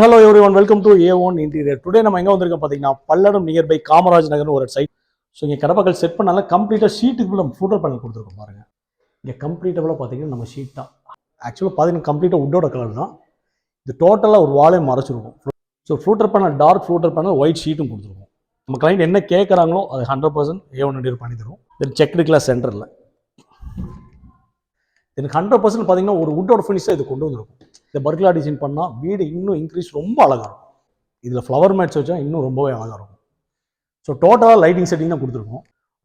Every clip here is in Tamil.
Hello everyone, welcome to A1 Interior. Today நம்ம எங்க வந்திருக்கோம் பாத்தீங்கன்னா பல்லடம் நியர்பை காமராஜ் நகர்னு ஒரு சைட். ஸோ இங்கே கடப்பாக்கள் செட் பண்ணால கம்ப்ளீட்டாக ஷீட்டுக்குள்ள நம்ம ஃபுட்டர் பேனல் கொடுத்துருக்கோம் பாருங்க. இங்கே கம்ப்ளீட்டாக பார்த்தீங்கன்னா நம்ம ஷீட் தான். ஆக்சுவலாக பார்த்தீங்கன்னா கம்ப்ளீட்டாக உட்டோட கலர் தான். இது டோட்டலாக ஒரு வாலே மறைச்சிருக்கும். So fluted panel dark fluted panel white ஷீட்டும் கொடுத்துருக்கோம். நம்ம கிளைண்ட் என்ன கேட்குறாங்களோ அது 100% A1 Interior பண்ணி தரும். தென் செக்டு கிளாஸ் சென்டரில் எனக்கு 100% பார்த்தீங்கன்னா ஒரு உட்டோட ஃபினிஷாக இது கொண்டு வந்திருக்கும். இந்த பர்க்லா டிசைன் பண்ணால் வீடு இன்னும் இன்க்ரீஸ் ரொம்ப அழகாக இருக்கும். இதில் ஃப்ளவர் மேட்ச் வச்சா இன்னும் ரொம்பவே அழகாக இருக்கும். ஸோ டோட்டலாக லைட்டிங் செட்டிங் தான் கொடுத்துருக்கோம்.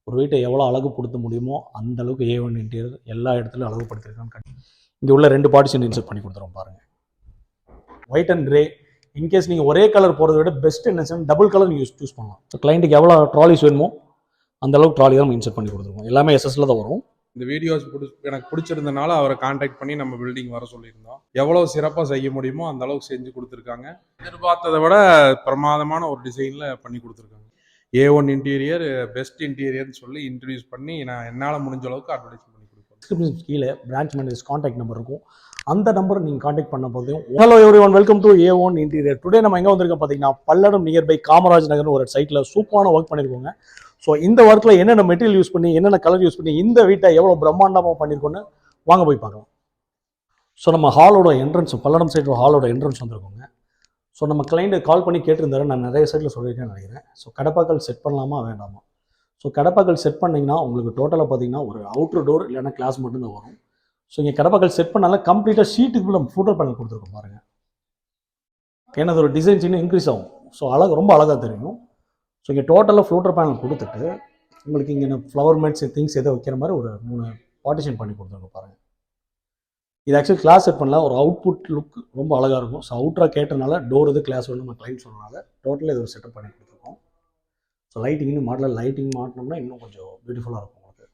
ஒரு வீட்டை எவ்வளோ அழகுப்படுத்த முடியுமோ அந்த அளவுக்கு A1 Interior எல்லா இடத்துலையும் அழகுப்படுத்திருக்கான்னு இங்கே உள்ள 2 பார்ட்டிஷன் இன்செர்ட் பண்ணி கொடுத்துருவோம் பாருங்கள். White and grey. இன்கேஸ் நீங்கள் ஒரே கலர் போகிறத விட பெஸ்ட் என்ன டபுள் கலர் நீங்கள் சூஸ் பண்ணலாம். ஸோ கிளைண்ட்டுக்கு எவ்வளோ ட்ராலிஸ் வேணுமோ அந்த அளவுக்கு ட்ராலி தான் நம்ம இன்செர்ட் பண்ணி கொடுத்துருவோம். எல்லாமே எஸ்எஸ்ல தான் வரும். இந்த வீடியோஸ் எனக்கு பிடிச்சிருந்தனால அவரை கான்டாக்ட் பண்ணி நம்ம பில்டிங் வர சொல்லியிருந்தோம். எவ்வளோ சிறப்பாக செய்ய முடியுமோ அந்த அளவுக்கு செஞ்சு கொடுத்துருக்காங்க. எதிர்பார்த்ததை விட பிரமாதமான ஒரு டிசைனில் பண்ணி கொடுத்துருக்காங்க. A1 Interior பெஸ்ட் இன்டீரியர்னு சொல்லி இன்ட்ரடியூஸ் பண்ணி நான் என்னால் முடிஞ்ச அளவுக்கு அட்வர்டைஸ் பண்ணி கொடுப்பேன். டிஸ்கிரிப்ஷன் கீழே பிரான்ச் மேனேஜர் கான்டாக்ட் நம்பர் இருக்கும். அந்த நம்பர் நீங்கள் கான்டாக்ட் பண்ண போதும். Hello everyone, welcome to A1 Interior. Today நம்ம எங்கே வந்திருக்கோம் பார்த்தீங்கன்னா பல்லடம் நியர்பை காமராஜ் நகர்னு ஒரு சைட்டில் சூப்பரான ஒர்க் பண்ணியிருக்கோங்க. ஸோ இந்த ஒர்க்கில் என்னென்ன மெட்டீரியல் யூஸ் பண்ணி என்னென்ன கலர் யூஸ் பண்ணி இந்த வீட்டை எவ்வளோ பிரம்மாண்டமாக பண்ணியிருக்கோன்னு வாங்க போய் பார்க்கலாம். ஸோ நம்ம ஹாலோட என்ட்ரன்ஸ் பல்லடம் சைடு ஹாலோட என்ட்ரன்ஸ் வந்திருக்கோங்க. ஸோ நம்ம கிளைண்ட்டு கால் பண்ணி கேட்டிருந்தாரு, நான் நிறைய சைட்டில் சொல்லியிருக்கேன்னு நினைக்கிறேன். ஸோ கடப்பாக்கள் செட் பண்ணலாமா வேண்டாமா? ஸோ கடப்பாக்கள் செட் பண்ணிங்கன்னா உங்களுக்கு டோட்டலாக பார்த்தீங்கன்னா ஒரு அவுட்ரு டோர் இல்லைன்னா கிளாஸ் மட்டும்தான் வரும். ஸோ இங்கே கடப்பாக்கள் செட் பண்ணால கம்ப்ளீட்டாக ஷீட்டுக்குள்ள நம்ம ஃபுட்டர் பேனல் கொடுத்துருக்கோம் பாருங்கள். ஏன்னா அது ஒரு டிசைன் சின்ன இன்க்ரீஸ் ஆகும். ஸோ ரொம்ப அழகாக தெரியும். ஸோ இங்கே டோட்டலாக ஃப்ளூட்டர் பேனல் கொடுத்துட்டு உங்களுக்கு இங்கே ஃப்ளவர் மேட்ஸ் திங்ஸ் எதை வைக்கிற மாதிரி ஒரு 3 பார்ட்டிஷன் பண்ணி கொடுத்துருக்கோம் பாருங்கள். இது ஆக்சுவலி கிளாஸ் செட் பண்ணலாம். ஒரு அவுட்புட் லுக் ரொம்ப அழகாக இருக்கும். ஸோ அவுட்ராக கேட்டனால டோர் இது கிளாஸ் வேணும் நம்ம கிளைண்ட் சொன்னனால டோட்டலாக இது ஒரு செட்டப் பண்ணி கொடுத்துருக்கோம். ஸோ லைட்டிங்னு மாடலில் லைட்டிங் மாட்டினோம்னா இன்னும் கொஞ்சம் பியூட்டிஃபுல்லாக இருக்கும் உங்களுக்கு.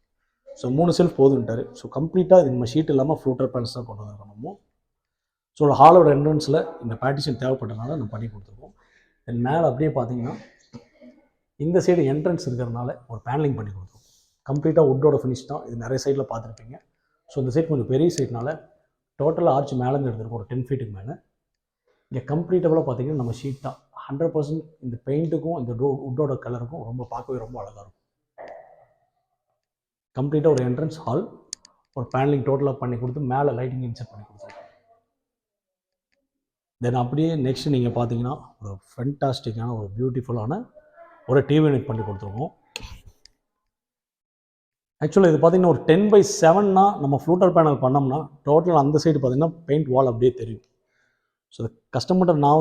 So 3 self போதுன்ட்டார். ஸோ கம்ப்ளீட்டாக இது நம்ம ஷீட் இல்லாமல் ஃப்ளூட்டர் பேனல்ஸ் தான் கொண்டு வந்துருக்கணும். ஸோ ஹாலோட என்ட்ரன்ஸில் இந்த பார்ட்டிஷன் தேவைப்பட்டனால நம்ம பண்ணி கொடுத்துருக்கோம். தென் மேலே அப்படியே பார்த்தீங்கன்னா இந்த சைடு என்ட்ரன்ஸ் இருக்கிறதுனால ஒரு பேனலிங் பண்ணி கொடுத்துருக்கோம். கம்ப்ளீட்டாக உட்டோட ஃபினிஷ் தான். இது நிறைய சைடில் பார்த்துருப்பீங்க. ஸோ இந்த சைட் கொஞ்சம் பெரிய சைட்னால டோட்டலாக ஆர்ச் மேலேருந்து எடுத்துருக்கோம் ஒரு 10 ஃபீட்டுக்கு மேலே. இங்கே கம்ப்ளீட்டாக பார்த்தீங்கன்னா நம்ம ஷீட் தான். 100% இந்த பெயிண்ட்டுக்கும் இந்த உட்டோட கலருக்கும் ரொம்ப பார்க்கவே ரொம்ப அழகாக இருக்கும். கம்ப்ளீட்டாக ஒரு என்ட்ரன்ஸ் ஹால் ஒரு பேனலிங் டோட்டலாக பண்ணி கொடுத்து மேலே லைட்டிங் இன்செர்ட் பண்ணி கொடுத்துருக்கோம். தென் அப்படியே நெக்ஸ்ட் நீங்கள் பார்த்தீங்கன்னா ஒரு ஃபென்டாஸ்டிக்கான ஒரு பியூட்டிஃபுல்லான ஒரு டிவி யூனிட் பண்ணி கொடுத்துருக்கோம். ஆக்சுவலாக இது பார்த்தீங்கன்னா ஒரு 10/7 நம்ம ஃப்ளூட்டர் பேனல் பண்ணோம்னா டோட்டல் அந்த சைடு பார்த்தீங்கன்னா பெயிண்ட் வால் அப்படியே தெரியும். ஸோ கஸ்டமர்கிட்ட நான்